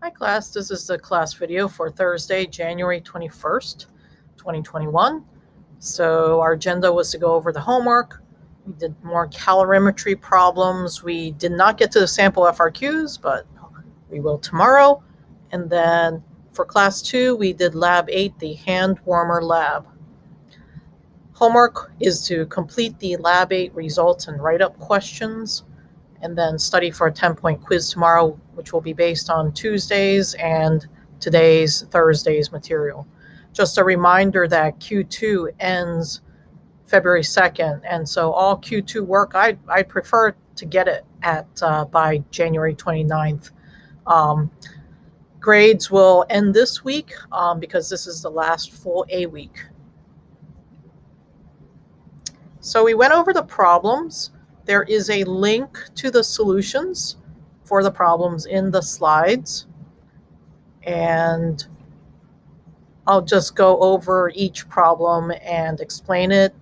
Hi class, this is the class video for Thursday, January 21st, 2021. So our agenda was to go over the homework. We did more calorimetry problems. We did not get to the sample FRQs, but we will tomorrow. And then for class 2, we did lab 8, the hand warmer lab. Homework is to complete the lab 8 results and write up questions, and then study for a 10-point quiz tomorrow, which will be based on Tuesday's and today's, Thursday's material. Just a reminder that Q2 ends February 2nd, and so all Q2 work, I prefer to get it at by January 29th. Grades will end this week because this is the last full A week. So we went over the problems. There is a link to the solutions for the problems in the slides. And I'll just go over each problem and explain it.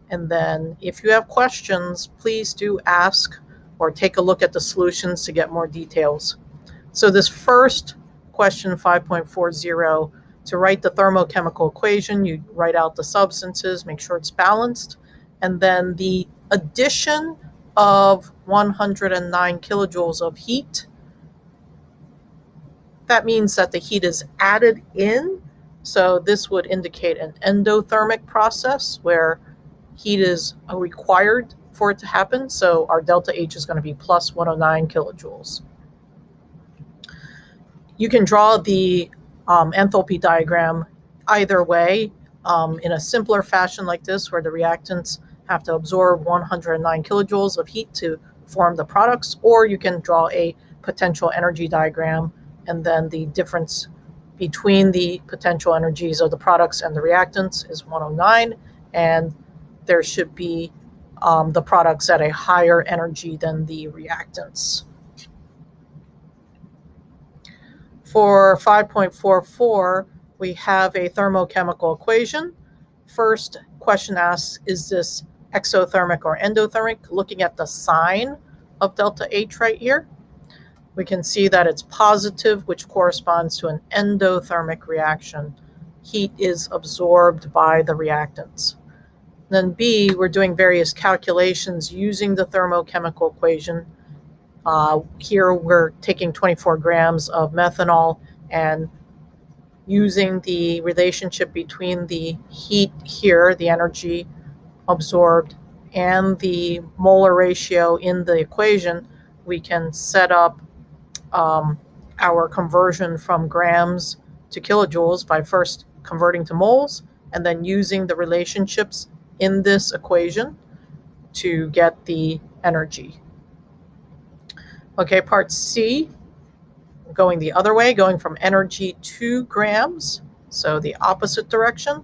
And then if you have questions, please do ask or take a look at the solutions to get more details. So this first question, 5.40, to write the thermochemical equation, you write out the substances, make sure it's balanced, and then the addition of 109 kilojoules of heat. That means that the heat is added in. So this would indicate an endothermic process where heat is required for it to happen. So our delta H is going to be plus 109 kilojoules. You can draw the enthalpy diagram either way in a simpler fashion like this, where the reactants have to absorb 109 kilojoules of heat to form the products, or you can draw a potential energy diagram, and then the difference between the potential energies of the products and the reactants is 109, and there should be the products at a higher energy than the reactants. For 5.44, we have a thermochemical equation. First question asks, is this exothermic or endothermic? Looking at the sign of delta H right here, we can see that it's positive, which corresponds to an endothermic reaction. Heat is absorbed by the reactants. Then B, we're doing various calculations using the thermochemical equation. Here we're taking 24 grams of methanol and using the relationship between the heat here, the energy absorbed, and the molar ratio in the equation, we can set up our conversion from grams to kilojoules by first converting to moles and then using the relationships in this equation to get the energy. Okay, part C, going the other way, going from energy to grams, so the opposite direction.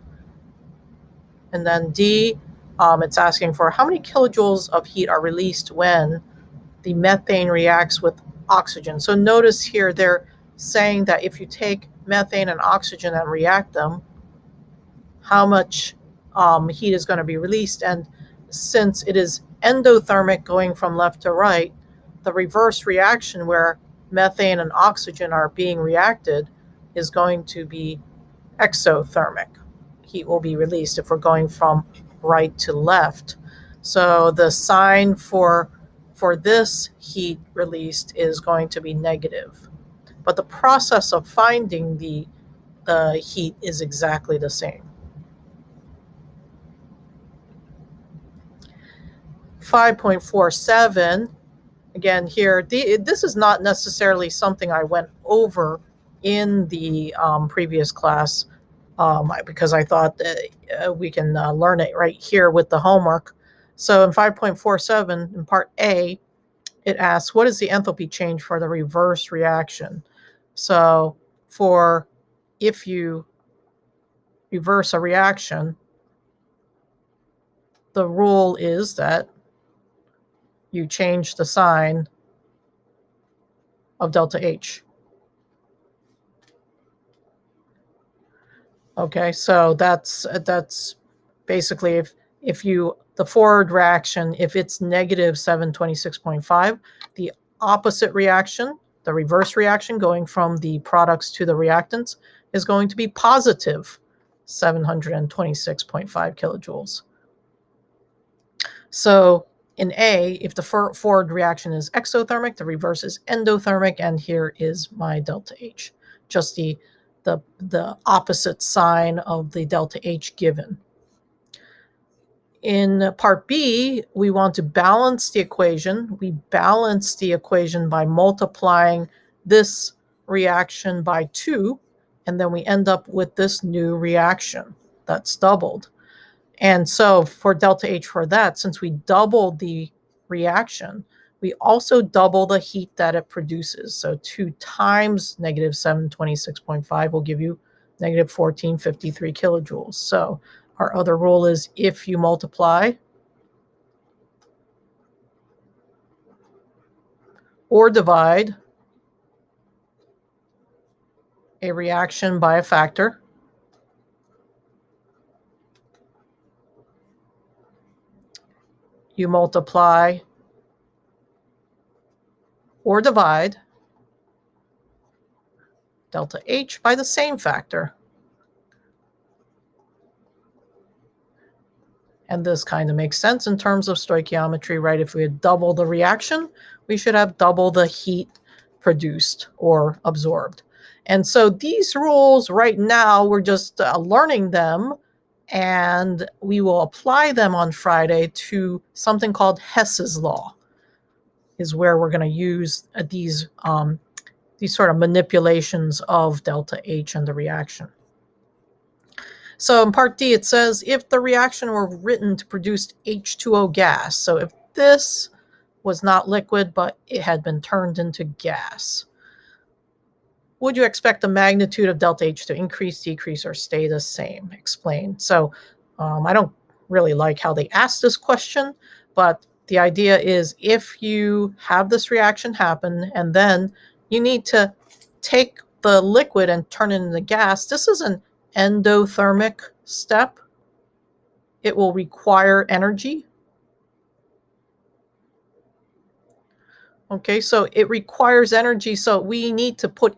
And then D, it's asking for how many kilojoules of heat are released when the methane reacts with oxygen. So notice here they're saying that if you take methane and oxygen and react them, how much heat is going to be released. And since it is endothermic going from left to right, the reverse reaction where methane and oxygen are being reacted is going to be exothermic. Heat will be released if we're going from right to left. So the sign for this heat released is going to be negative. But the process of finding the heat is exactly the same. 5.47, again here, this is not necessarily something I went over in the previous class because I thought that we can learn it right here with the homework. So in 5.47, in part A, it asks, what is the enthalpy change for the reverse reaction? So if you reverse a reaction, the rule is that you change the sign of delta H. Okay, so that's basically if the forward reaction, if it's negative 726.5, the opposite reaction the reverse reaction going from the products to the reactants is going to be positive 726.5 kilojoules. So in A, if the forward reaction is exothermic, the reverse is endothermic, and here is my delta H, just the opposite sign of the delta H given. In part B, we want to balance the equation. We balance the equation by multiplying this reaction by 2, and then we end up with this new reaction that's doubled. And so for delta H for that, since we doubled the reaction, we also double the heat that it produces. So 2 times negative 726.5 will give you negative 1453 kilojoules. So our other rule is if you multiply or divide a reaction by a factor, you multiply or divide delta H by the same factor. And this kind of makes sense in terms of stoichiometry, right? If we had double the reaction, we should have double the heat produced or absorbed. And so these rules right now, we're just learning them, and we will apply them on Friday to something called Hess's law, is where we're going to use these sort of manipulations of delta H and the reaction. So in part D, it says if the reaction were written to produce H2O gas, so if this was not liquid, but it had been turned into gas, would you expect the magnitude of delta H to increase, decrease, or stay the same? Explain. So I don't really like how they asked this question, but the idea is if you have this reaction happen and then you need to take the liquid and turn it into gas, this is an endothermic step. It will require energy. Okay, so it requires energy, so we need to put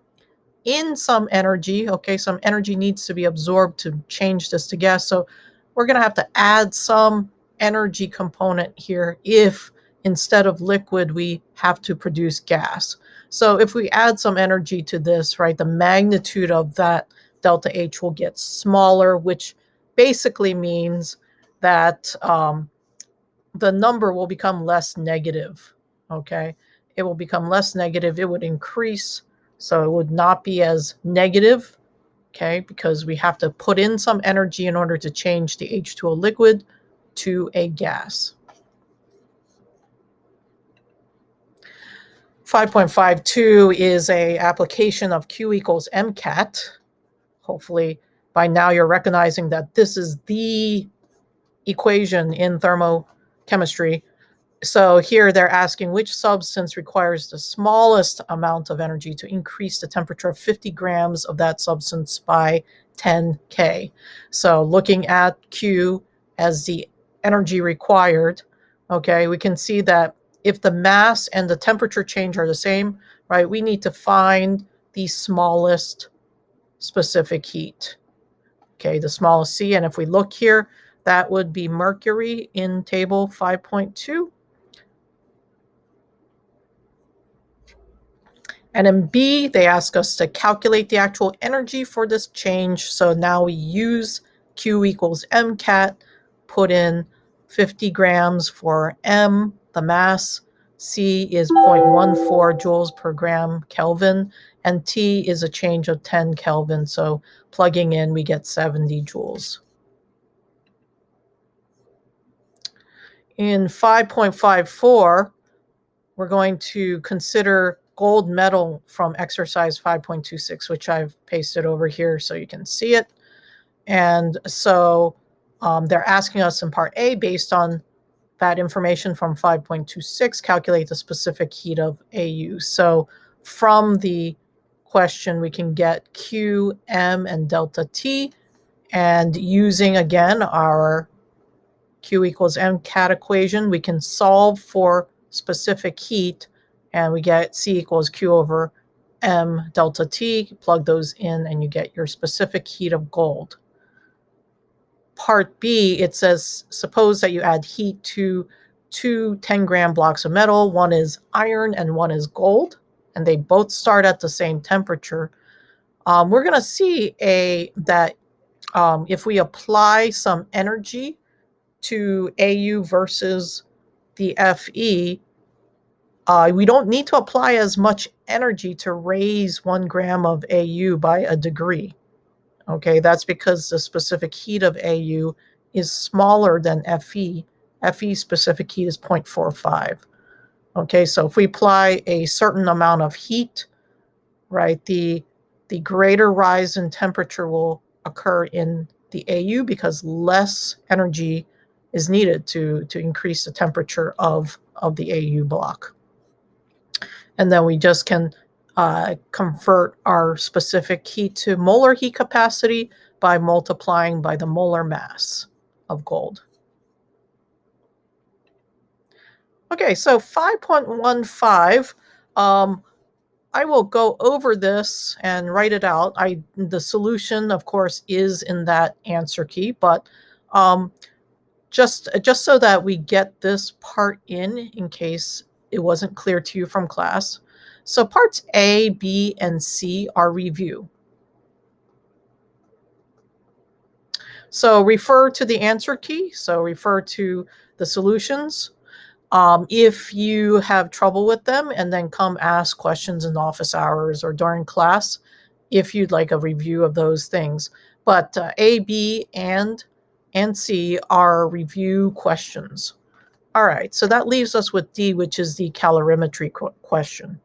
in some energy. Okay, some energy needs to be absorbed to change this to gas. So we're going to have to add some energy component here if instead of liquid we have to produce gas. So if we add some energy to this, right, the magnitude of that delta H will get smaller, which basically means that the number will become less negative. Okay, it will become less negative. It would increase, so it would not be as negative. Okay, because we have to put in some energy in order to change the H2O liquid to a gas. 5.52 is an application of Q equals MCAT. Hopefully by now you're recognizing that this is the equation in thermochemistry. So here they're asking which substance requires the smallest amount of energy to increase the temperature of 50 grams of that substance by 10 K. So looking at Q as the energy required, okay, we can see that if the mass and the temperature change are the same, right, we need to find the smallest specific heat. Okay, the smallest C, and if we look here, that would be mercury in table 5.2. And in B, they ask us to calculate the actual energy for this change. So now we use Q equals MCAT, put in 50 grams for M, the mass, C is 0.14 joules per gram Kelvin, and T is a change of 10 Kelvin. So plugging in, we get 70 joules. In 5.54, we're going to consider gold medal from exercise 5.26, which I've pasted over here so you can see it. And so they're asking us in part A, based on that information from 5.26, calculate the specific heat of AU. So from the question, we can get Q, M, and delta T. And using, again, our Q equals MCAT equation, we can solve for specific heat And we get C equals Q over M delta T. Plug those in and you get your specific heat of gold. Part B, it says, suppose that you add heat to two 10-gram blocks of metal. One is iron and one is gold, and they both start at the same temperature. We're going to see that if we apply some energy to AU versus the FE, we don't need to apply as much energy to raise 1 gram of AU by a degree. Okay, that's because the specific heat of AU is smaller than FE. FE specific heat is 0.45. Okay, so if we apply a certain amount of heat, right, the greater rise in temperature will occur in the AU because less energy is needed to increase the temperature of the AU block. And then we just can convert our specific heat to molar heat capacity by multiplying by the molar mass of gold. Okay, so 5.15, I will go over this and write it out. The solution, of course, is in that answer key, but just so that we get this part in case it wasn't clear to you from class. So parts A, B, and C are review. So refer to the answer key. So refer to the solutions. If you have trouble with them, and then come ask questions in office hours or during class if you'd like a review of those things. But A, B, and C are review questions. All right, so that leaves us with D, which is the calorimetry question.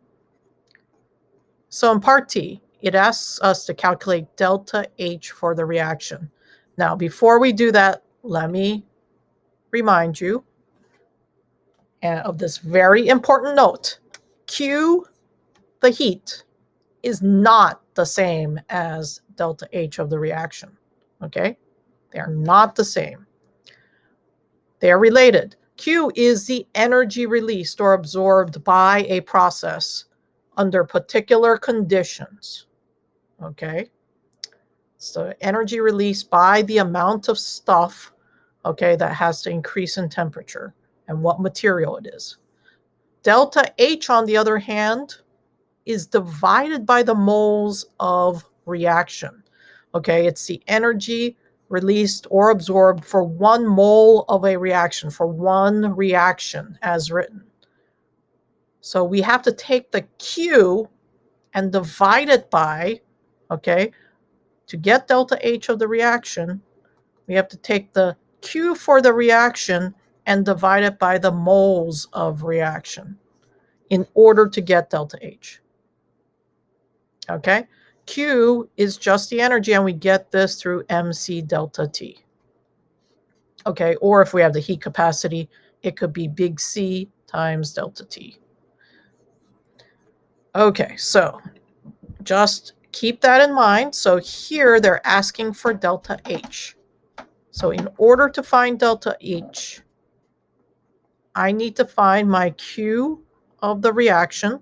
So in part D, it asks us to calculate delta H for the reaction. Now, before we do that, let me remind you of this very important note. Q, the heat, is not the same as delta H of the reaction, okay? They are not the same. They are related. Q is the energy released or absorbed by a process under particular conditions, okay? So energy released by the amount of stuff, okay, that has to increase in temperature and what material it is. Delta H, on the other hand, is divided by the moles of reaction, okay? It's the energy released or absorbed for 1 mole of a reaction, for one reaction as written. So we have to take the Q and divide it by, okay, to get delta H of the reaction, we have to take the Q for the reaction and divide it by the moles of reaction in order to get delta H. Okay? Q is just the energy, and we get this through MC delta T. Okay, or if we have the heat capacity, it could be big C times delta T. Okay, so just keep that in mind. So here they're asking for delta H. So in order to find delta H, I need to find my Q of the reaction,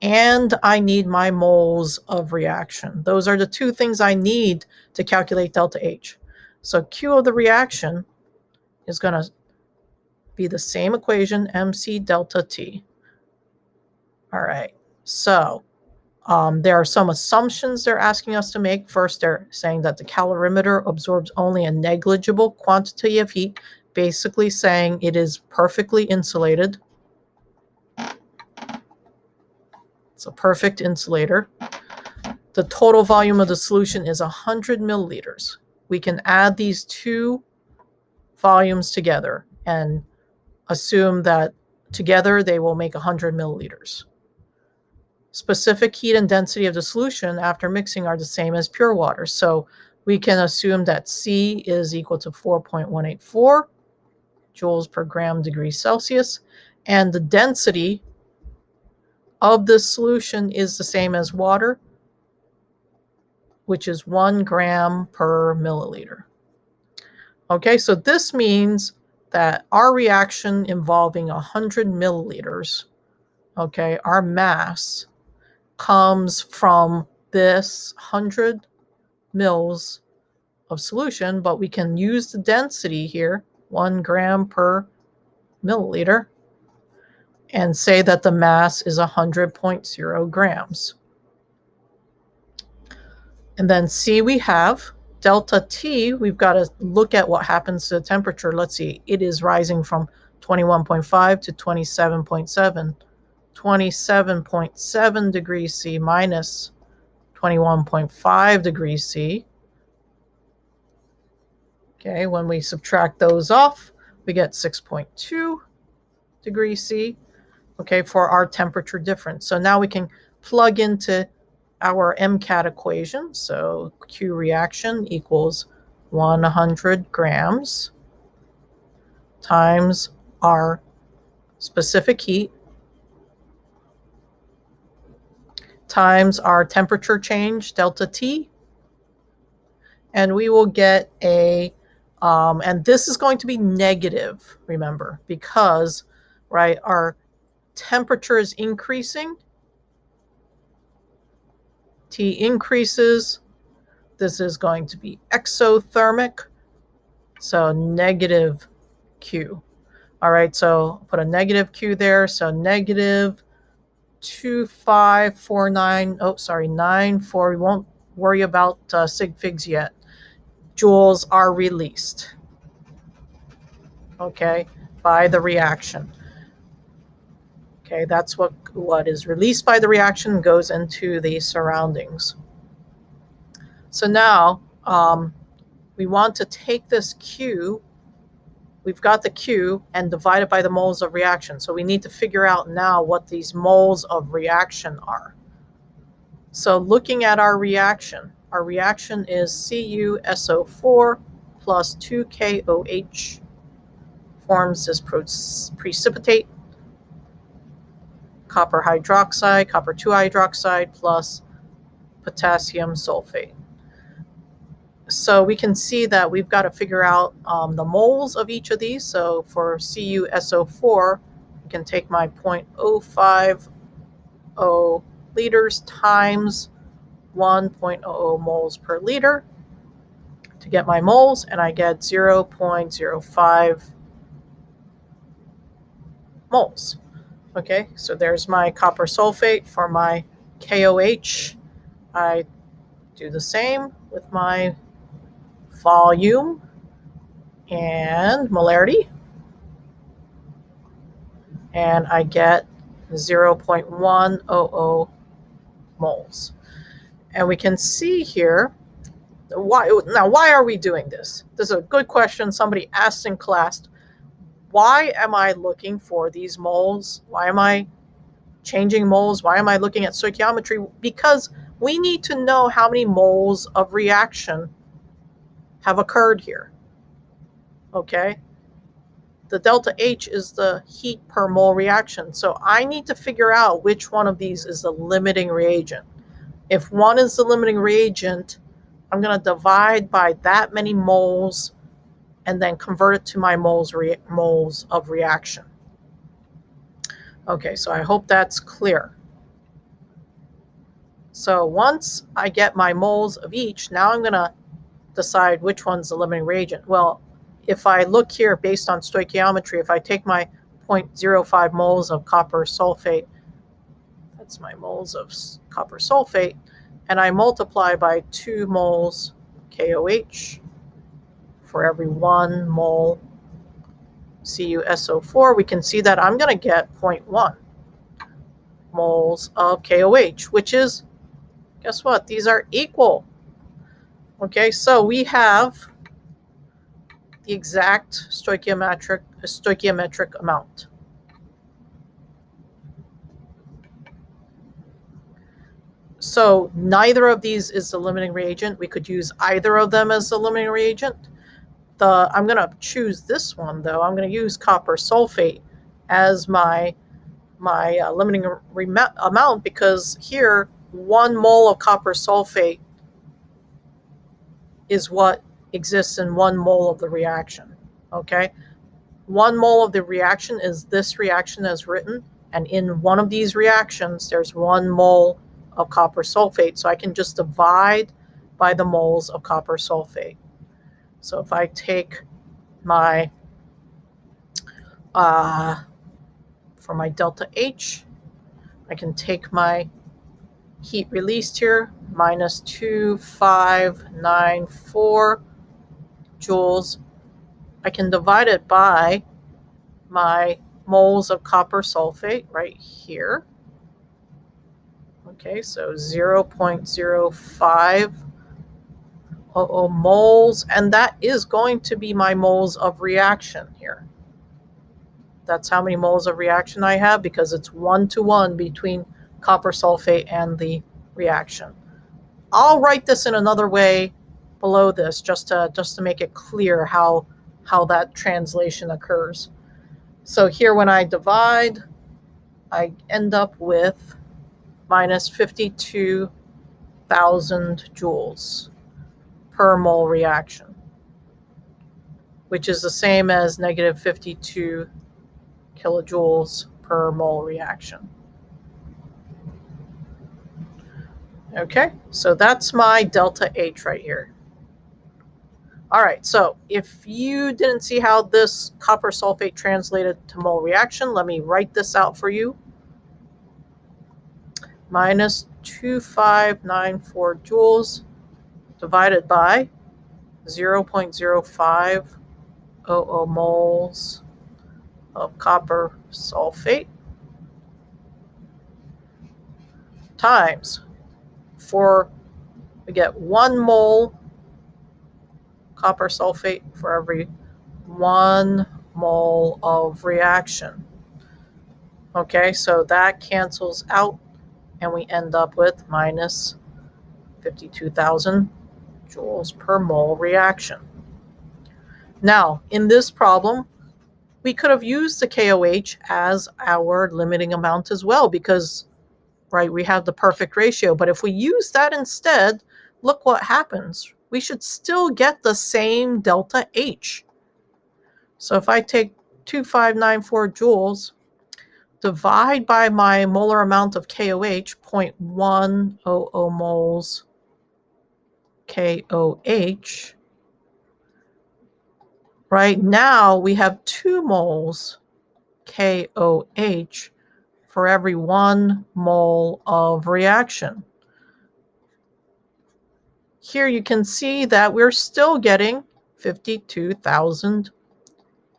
and I need my moles of reaction. Those are the two things I need to calculate delta H. So Q of the reaction is going to be the same equation, MC delta T. All right, so there are some assumptions they're asking us to make. First, they're saying that the calorimeter absorbs only a negligible quantity of heat, basically saying it is perfectly insulated. It's a perfect insulator. The total volume of the solution is 100 milliliters. We can add these two volumes together and assume that together they will make 100 milliliters. Specific heat and density of the solution after mixing are the same as pure water. So we can assume that C is equal to 4.184 joules per gram degree Celsius, and the density of this solution is the same as water, which is 1 gram per milliliter. Okay, so this means that our reaction involving 100 milliliters okay, our mass comes from this 100 mils of solution, but we can use the density here, 1 gram per milliliter, and say that the mass is 100.0 grams. And then C we have delta T. We've got to look at what happens to the temperature. Let's see, it is rising from 21.5 to 27.7. 27.7 degrees C minus 21.5 degrees C. Okay, when we subtract those off, we get 6.2 degrees C, okay, for our temperature difference. So now we can plug into our MCAT equation. So Q reaction equals 100 grams times our specific heat times our temperature change, delta T, and we will get a, and this is going to be negative, remember, because, right, our temperature is increasing, T increases, this is going to be exothermic, so negative Q. All right, so put a negative Q there, so negative 2549, oh, sorry, 94, we won't worry about sig figs yet. Joules are released, okay, by the reaction. Okay, that's what is released by the reaction goes into the surroundings. So now we want to take this Q, we've got the Q, and divide it by the moles of reaction. So we need to figure out now what these moles of reaction are. So looking at our reaction is CuSO4 plus 2KOH forms this precipitate, copper hydroxide, copper 2 hydroxide plus potassium sulfate. So we can see that we've got to figure out the moles of each of these. So for CuSO4, I can take my 0.050 liters times 1.00 moles per liter to get my moles, and I get 0.05 moles. Okay, so there's my copper sulfate. For my KOH, I do the same with my volume and molarity, and I get 0.100 moles. And we can see here, why are we doing this? This is a good question somebody asked in class. Why am I looking for these moles? Why am I changing moles? Why am I looking at stoichiometry? Because we need to know how many moles of reaction have occurred here. Okay? The delta H is the heat per mole reaction. So I need to figure out which one of these is the limiting reagent. If one is the limiting reagent, I'm going to divide by that many moles and then convert it to my moles of reaction. Okay, so I hope that's clear. So once I get my moles of each, now I'm going to decide which one's the limiting reagent. Well, if I look here based on stoichiometry, if I take my 0.05 moles of copper sulfate, that's my moles of copper sulfate, and I multiply by 2 moles KOH for every 1 mole CuSO4, we can see that I'm going to get 0.1 moles of KOH, which is, guess what? These are equal. Okay, so we have the exact stoichiometric amount. So neither of these is the limiting reagent. We could use either of them as the limiting reagent. I'm going to choose this one, though. I'm going to use copper sulfate as my limiting amount, because here 1 mole of copper sulfate is what exists in 1 mole of the reaction. Okay, 1 mole of the reaction is this reaction as written, And in one of these reactions, there's 1 mole of copper sulfate. So I can just divide by the moles of copper sulfate. So if I take my, for my delta H, I can take my heat released here, minus 2594 joules. I can divide it by my moles of copper sulfate right here. Okay, so 0.05 moles, and that is going to be my moles of reaction here. That's how many moles of reaction I have, because it's 1-to-1 between copper sulfate and the reaction. I'll write this in another way below this just to make it clear how that translation occurs. So here when I divide, I end up with minus 52,000 joules per mole reaction, which is the same as negative 52 kilojoules per mole reaction. Okay, so that's my delta H right here. All right, so if you didn't see how this copper sulfate translated to mole reaction, let me write this out for you. Minus 2594 joules divided by 0.05 moles of copper sulfate times we get 1 mole copper sulfate for every 1 mole of reaction. Okay, so that cancels out and we end up with minus 52,000 joules per mole reaction. Now, in this problem, we could have used the KOH as our limiting amount as well because, right, we have the perfect ratio. But if we use that instead, look what happens. We should still get the same delta H. So if I take 2594 joules, divide by my molar amount of KOH, 0.100 moles KOH, right now we have 2 moles KOH for every 1 mole of reaction. Here you can see that we're still getting 52,000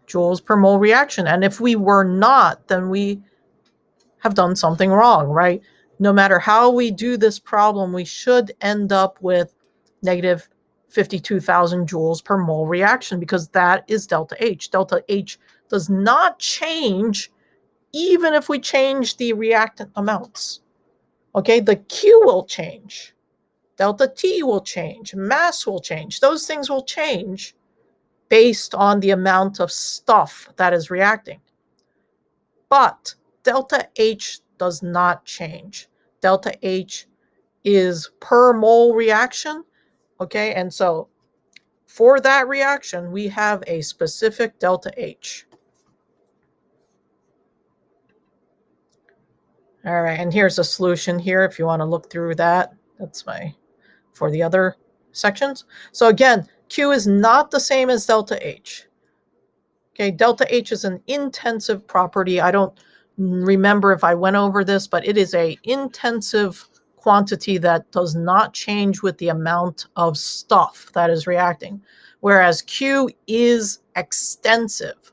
joules per mole reaction. And if we were not, then we have done something wrong, right? No matter how we do this problem, we should end up with negative 52,000 joules per mole reaction because that is delta H. Delta H does not change even if we change the reactant amounts. Okay, the Q will change. Delta T will change. Mass will change. Those things will change based on the amount of stuff that is reacting. But delta H does not change. Delta H is per mole reaction, okay? And so for that reaction, we have a specific delta H. All right, and here's a solution here if you want to look through that. That's for the other sections. So again, Q is not the same as delta H. Okay, delta H is an intensive property. I don't remember if I went over this, but it is an intensive quantity that does not change with the amount of stuff that is reacting, whereas Q is extensive.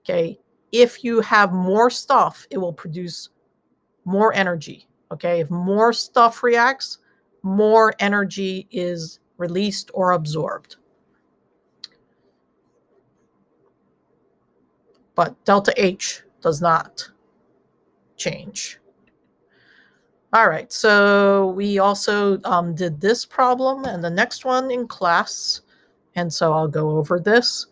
Okay, if you have more stuff, it will produce more energy. Okay, if more stuff reacts, more energy is released or absorbed. But delta H does not change. All right, so we also did this problem and the next one in class, and so I'll go over this.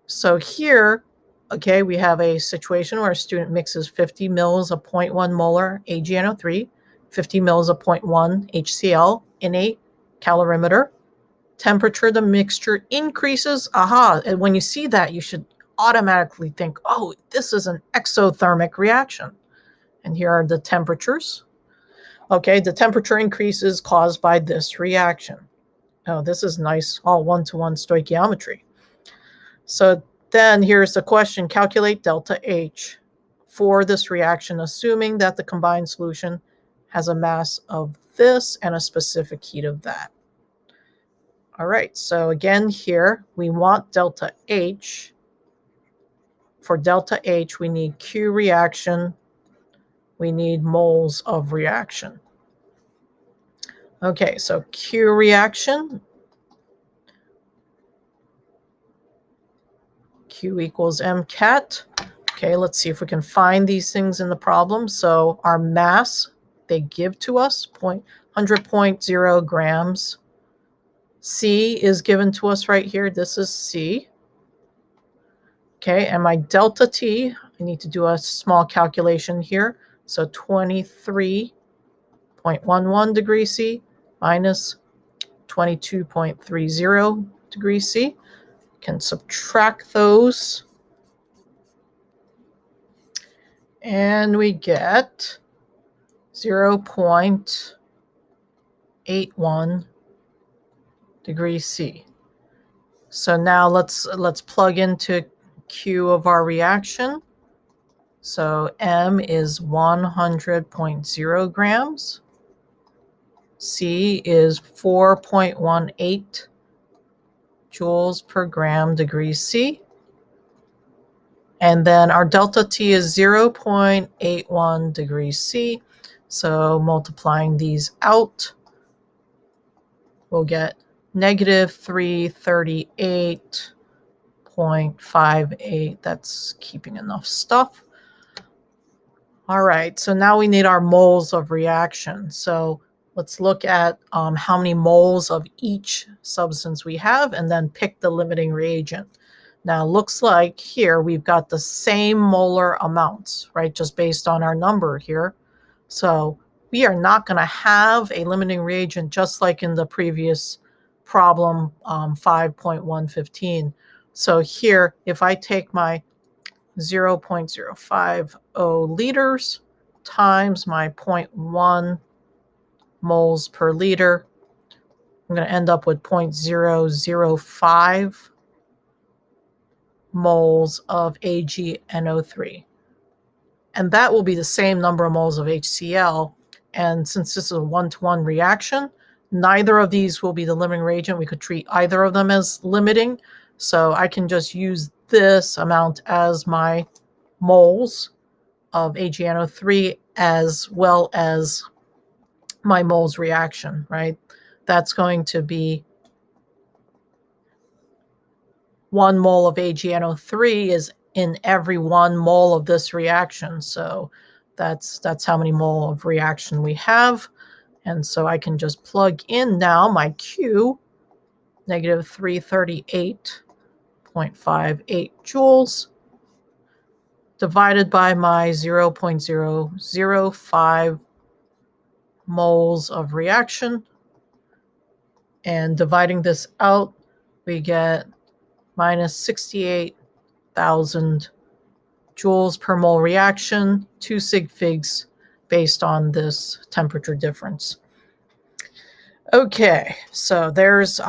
So here, okay, we have a situation where a student mixes 50 mils of 0.1 molar AgNO3, 50 mils of 0.1 HCl in a calorimeter. Temperature, the mixture increases. Aha, and when you see that, you should automatically think, oh, this is an exothermic reaction. And here are the temperatures. Okay, the temperature increase is caused by this reaction. Oh, this is nice, all one-to-one stoichiometry. So then here's the question, calculate delta H for this reaction, assuming that the combined solution has a mass of this and a specific heat of that. All right, so again here, we want delta H. For delta H, we need Q reaction. We need moles of reaction. Okay, so Q reaction, Q equals MCAT. Okay, let's see if we can find these things in the problem. So our mass, they give to us 100.0 grams. C is given to us right here. This is C. Okay, and my delta T, I need to do a small calculation here. So 23.11 degrees C minus 22.30 degrees C. Can subtract those. And we get 0.81 degrees C. So now let's plug into Q of our reaction. So M is 100.0 grams. C is 4.18 joules per gram degrees C. And then our delta T is 0.81 degrees C. So multiplying these out, we'll get negative 338.58. That's keeping enough stuff. All right, so now we need our moles of reaction. So let's look at how many moles of each substance we have and then pick the limiting reagent. Now, looks like here we've got the same molar amounts, right, just based on our number here. So we are not going to have a limiting reagent just like in the previous problem 5.115. So here, if I take my 0.050 liters times my 0.1 moles per liter, I'm going to end up with 0.005 moles of AgNO3. And that will be the same number of moles of HCl. And since this is a one-to-one reaction, neither of these will be the limiting reagent. We could treat either of them as limiting. So I can just use this amount as my moles of AgNO3 as well as my moles reaction, right? That's going to be 1 mole of AgNO3 is in every 1 mole of this reaction. So that's how many mole of reaction we have. And so I can just plug in now my Q, negative 338.58 joules, divided by my 0.005 moles of reaction. And dividing this out, we get minus 68,000 joules per mole reaction, 2 sig figs based on this temperature difference. Okay, so there's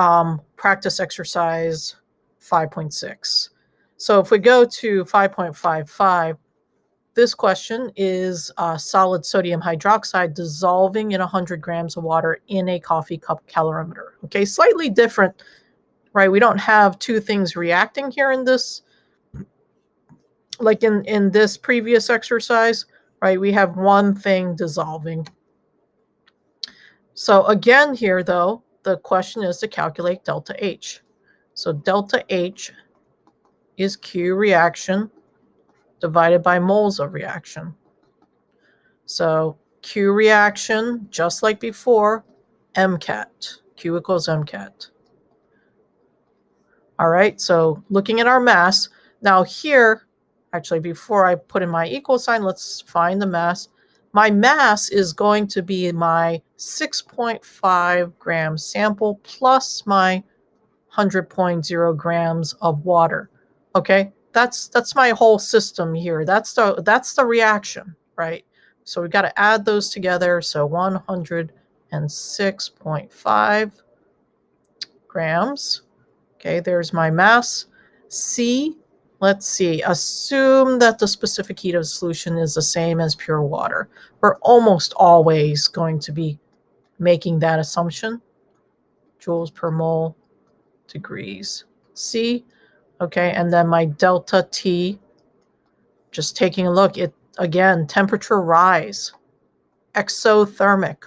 practice exercise 5.6. So if we go to 5.55, this question is solid sodium hydroxide dissolving in 100 grams of water in a coffee cup calorimeter. Okay, slightly different, right? We don't have two things reacting here in this, like in this previous exercise, right? We have one thing dissolving. So again here, though, the question is to calculate delta H. So delta H is Q reaction divided by moles of reaction. So Q reaction, just like before, MCAT. Q equals MCAT. All right, so looking at our mass, now here, actually before I put in my equal sign, let's find the mass. My mass is going to be my 6.5 gram sample plus my 100.0 grams of water. Okay, that's my whole system here. That's the reaction, right? So we've got to add those together. So 106.5 grams. Okay, there's my mass. C, let's see, assume that the specific heat of the solution is the same as pure water. We're almost always going to be making that assumption. Joules per mole, degrees C. Okay, and then my delta T, just taking a look, it again, temperature rise, exothermic,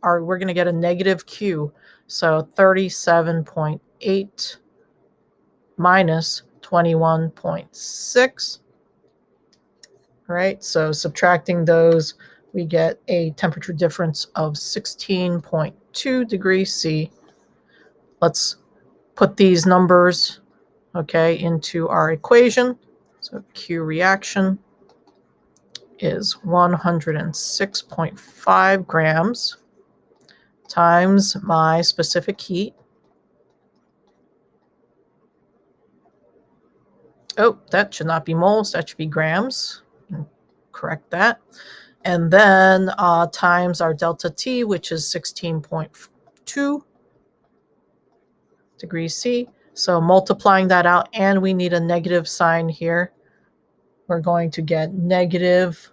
we're going to get a negative Q. So 37.8 minus 21.6. Right, so subtracting those, we get a temperature difference of 16.2 degrees C. Let's put these numbers, okay, into our equation. So Q reaction is 106.5 grams times my specific heat. Oh, that should not be moles, that should be grams. Correct that. And then times our delta T, which is 16.2 degrees C. So multiplying that out, and we need a negative sign here. We're going to get negative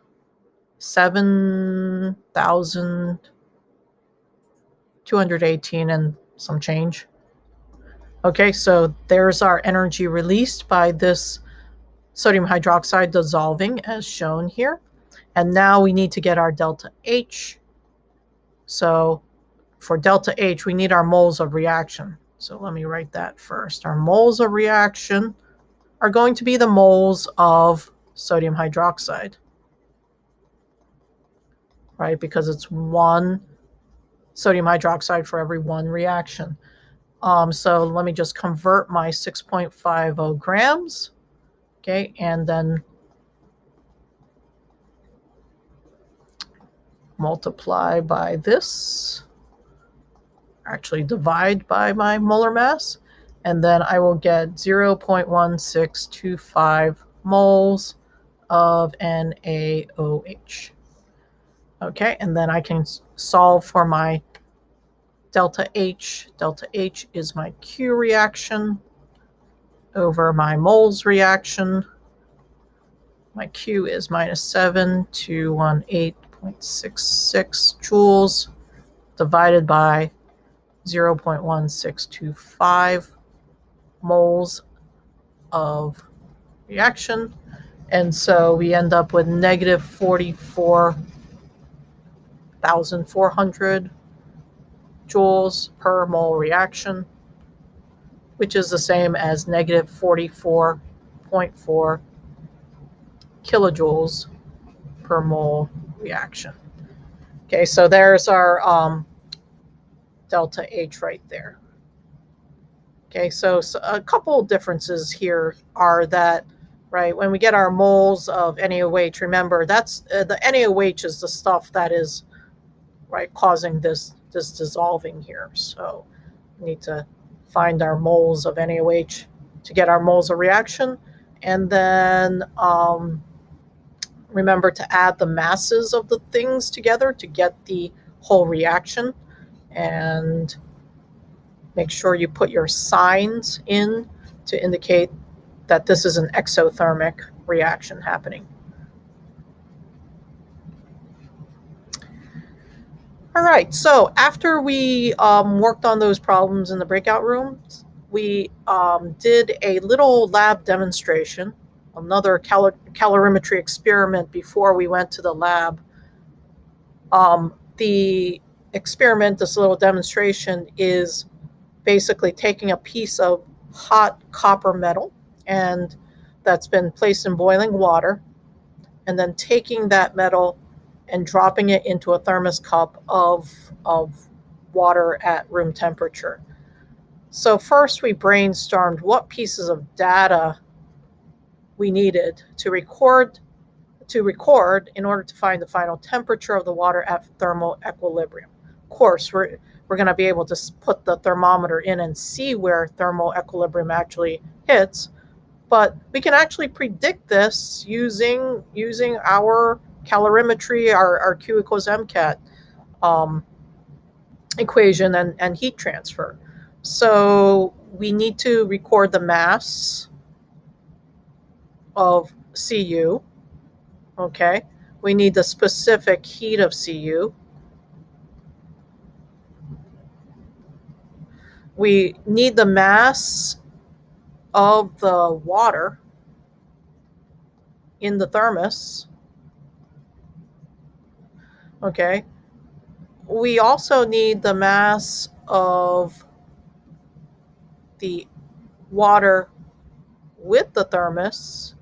7,218 and some change. Okay, so there's our energy released by this sodium hydroxide dissolving as shown here. And now we need to get our delta H. So for delta H, we need our moles of reaction. So let me write that first. Our moles of reaction are going to be the moles of sodium hydroxide, right? Because it's one sodium hydroxide for every one reaction. So let me just convert my 6.50 grams, okay, and then multiply by this, actually divide by my molar mass, and then I will get 0.1625 moles of NaOH. Okay, and then I can solve for my delta H. Delta H is my Q reaction over my moles reaction. My Q is minus 7,218.66 joules divided by 0.1625 moles of reaction. And so we end up with negative 44,400 joules per mole reaction, which is the same as negative 44.4 kilojoules per mole reaction. Okay, so there's our delta H right there. Okay, so a couple differences here are that, right, when we get our moles of NaOH, remember that's the NaOH is the stuff that is, right, causing this dissolving here. So we need to find our moles of NaOH to get our moles of reaction, and then remember to add the masses of the things together to get the whole reaction, and make sure you put your signs in to indicate that this is an exothermic reaction happening. All right, so after we worked on those problems in the breakout rooms, we did a little lab demonstration, another calorimetry experiment before we went to the lab. The experiment, this little demonstration, is basically taking a piece of hot copper metal, and that's been placed in boiling water, and then taking that metal and dropping it into a thermos cup of water at room temperature. So first we brainstormed what pieces of data we needed to record in order to find the final temperature of the water at thermal equilibrium. Of course, we're going to be able to put the thermometer in and see where thermal equilibrium actually hits, but we can actually predict this using our calorimetry, our Q equals MCAT equation, and heat transfer. So we need to record the mass of Cu, okay? We need the specific heat of Cu. We need the mass of the water in the thermos, okay? We also need the mass of the water with the thermos.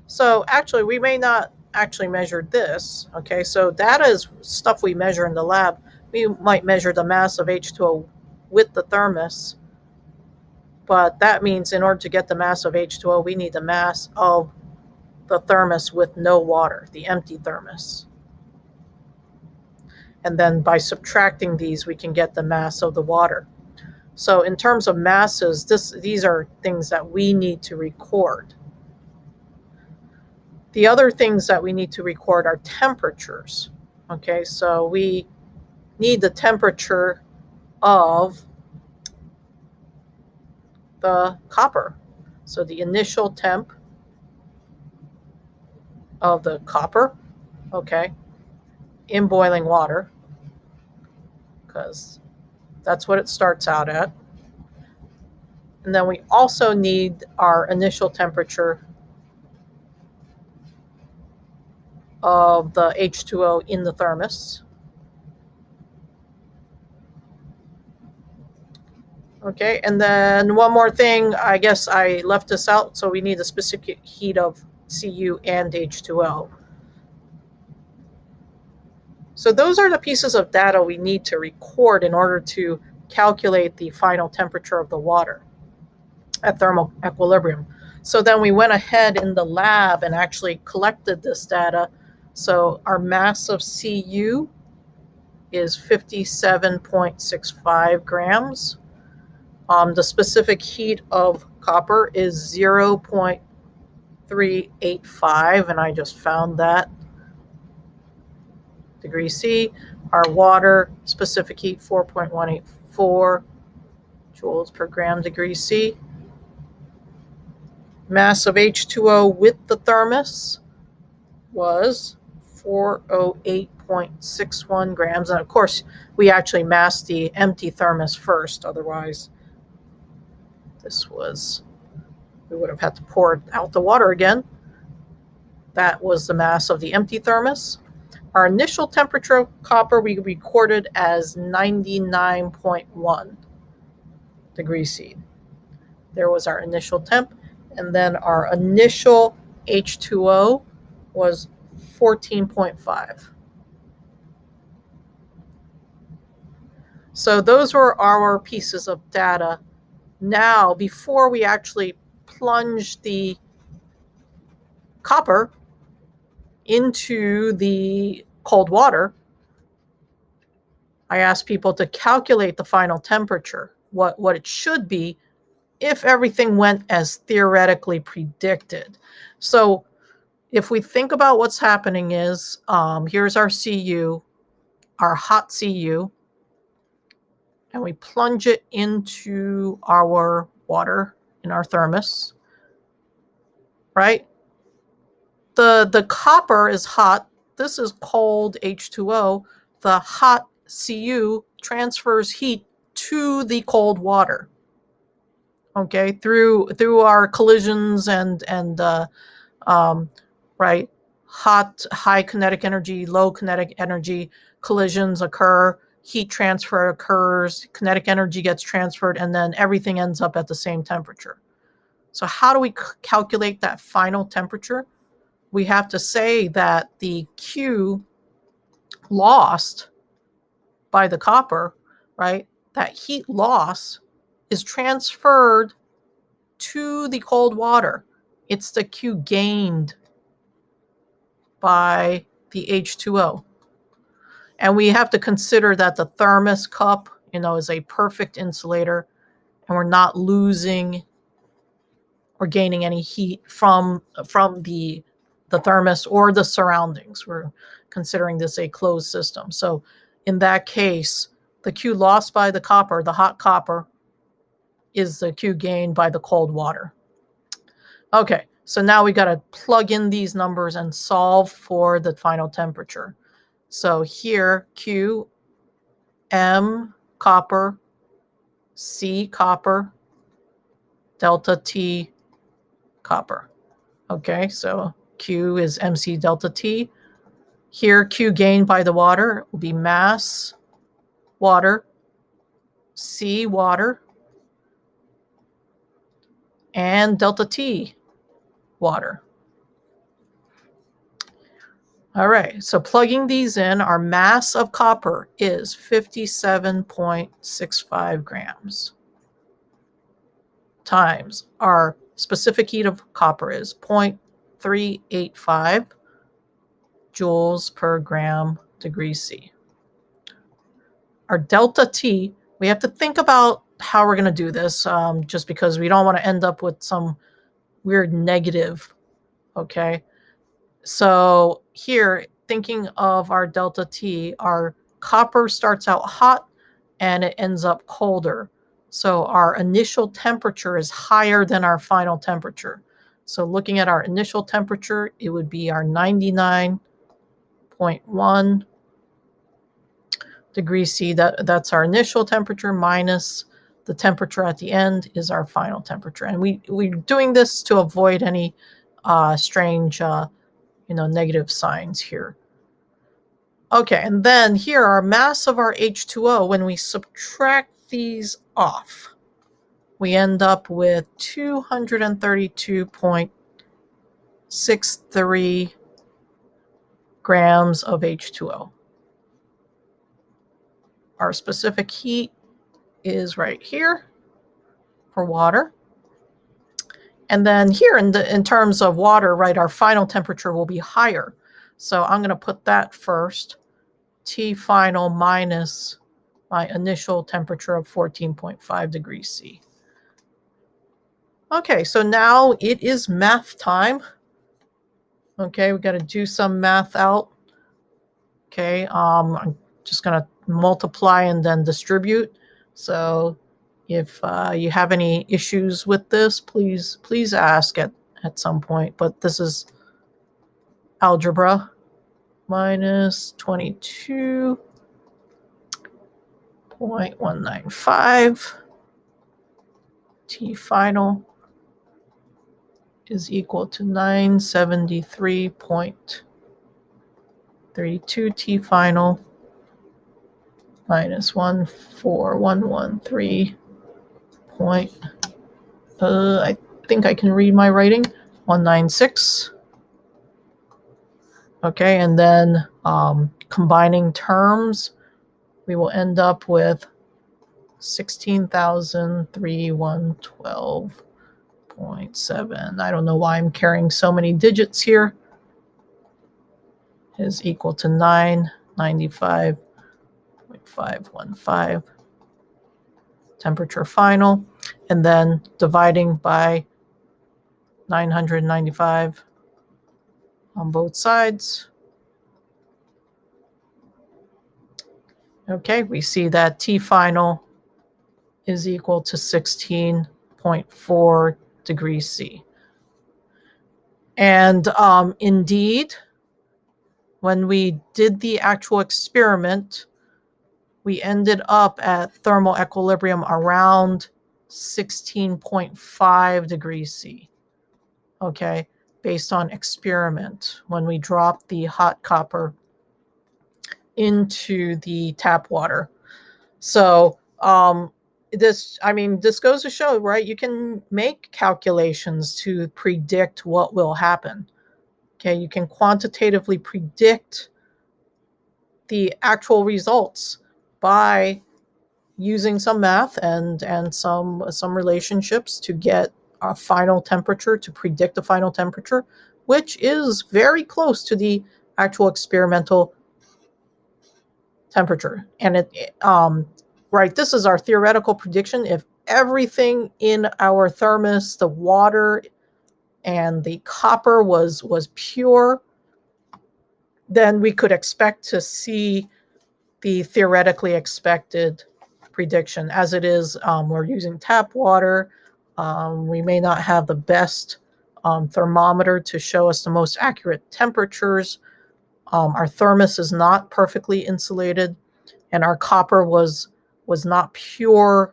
So actually, we may not actually measure this, okay? So data is stuff we measure in the lab. We might measure the mass of H2O with the thermos, but that means in order to get the mass of H2O, we need the mass of the thermos with no water, the empty thermos. And then by subtracting these, we can get the mass of the water. So in terms of masses, these are things that we need to record. The other things that we need to record are temperatures. Okay, so we need the temperature of the copper. So the initial temp of the copper, okay, in boiling water, because that's what it starts out at. And then we also need our initial temperature of the H2O in the thermos. Okay, and then one more thing, I guess I left this out, so we need the specific heat of Cu and H2O. So those are the pieces of data we need to record in order to calculate the final temperature of the water at thermal equilibrium. So then we went ahead in the lab and actually collected this data. So our mass of Cu is 57.65 grams. The specific heat of copper is 0.385, and I just found that, degrees C. Our water specific heat, 4.184 joules per gram degrees C. Mass of H2O with the thermos was 408.61 grams. And of course, we actually massed the empty thermos first, otherwise we would have had to pour out the water again. That was the mass of the empty thermos. Our initial temperature of copper we recorded as 99.1 degrees C. There was our initial temp. And then our initial H2O was 14.5. So those were our pieces of data. Now, before we actually plunge the copper into the cold water, I asked people to calculate the final temperature, what it should be if everything went as theoretically predicted. So if we think about what's happening is, here's our Cu, our hot Cu, and we plunge it into our water in our thermos, right? The copper is hot. This is cold H2O. The hot Cu transfers heat to the cold water. Okay, through our collisions and right, high kinetic energy, low kinetic energy collisions occur, heat transfer occurs, kinetic energy gets transferred, and then everything ends up at the same temperature. So how do we calculate that final temperature? We have to say that the Q lost by the copper, right, that heat loss is transferred to the cold water. It's the Q gained by the H2O. And we have to consider that the thermos cup, is a perfect insulator, and we're not losing or gaining any heat from the the thermos or the surroundings. We're considering this a closed system. So in that case, the Q lost by the copper, the hot copper, is the Q gained by the cold water. Okay, so now we got to plug in these numbers and solve for the final temperature. So here, Q, M, copper, C, copper, delta T, copper. Okay, so Q is MC delta T. Here, Q gained by the water will be mass, water, C, water, and delta T, water. All right, so plugging these in, our mass of copper is 57.65 grams times our specific heat of copper is 0.385 joules per gram degrees C. Our delta T, we have to think about how we're going to do this, just because we don't want to end up with some weird negative, okay? So here, thinking of our delta T, our copper starts out hot and it ends up colder. So our initial temperature is higher than our final temperature. So looking at our initial temperature, it would be our 99.1 degrees C. That's our initial temperature minus the temperature at the end is our final temperature. And we're doing this to avoid any strange negative signs here. Okay, and then here our mass of our H2O, when we subtract these off, we end up with 232.63 grams of H2O. Our specific heat is right here for water. And then here in terms of water, right, our final temperature will be higher. So I'm going to put that first, T final minus my initial temperature of 14.5 degrees C. Okay, so now it is math time. Okay, we got to do some math out. Okay, I'm just going to multiply and then distribute. So if you have any issues with this, please ask at some point. But this is algebra. Minus 22.195 T final is equal to 973.32 T final minus 14113. I think I can read my writing. 196. Okay, and then combining terms, we will end up with 16,312.7. I don't know why I'm carrying so many digits here. Is equal to 995.515. Temperature final, and then dividing by 995 on both sides. Okay, we see that T final is equal to 16.4 degrees C. And indeed, when we did the actual experiment, we ended up at thermal equilibrium around 16.5 degrees C. Okay, based on experiment, when we dropped the hot copper into the tap water. So this goes to show, right? You can make calculations to predict what will happen. Okay, you can quantitatively predict the actual results by using some math and some relationships to get a final temperature, to predict the final temperature, which is very close to the actual experimental temperature. And right, this is our theoretical prediction. If everything in our thermos, the water and the copper was pure, then we could expect to see the theoretically expected prediction. As it is, we're using tap water. We may not have the best thermometer to show us the most accurate temperatures. Our thermos is not perfectly insulated, and our copper was not pure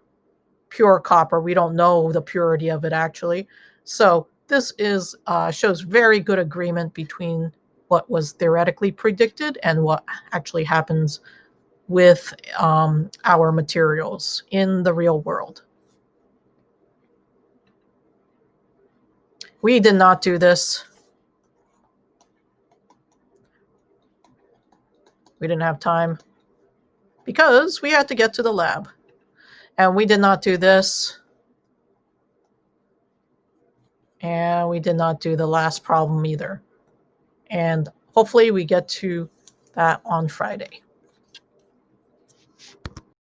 copper. We don't know the purity of it actually. So this is shows very good agreement between what was theoretically predicted and what actually happens with our materials in the real world. We did not do this. We didn't have time because we had to get to the lab. And we did not do this. And we did not do the last problem either. And hopefully we get to that on Friday.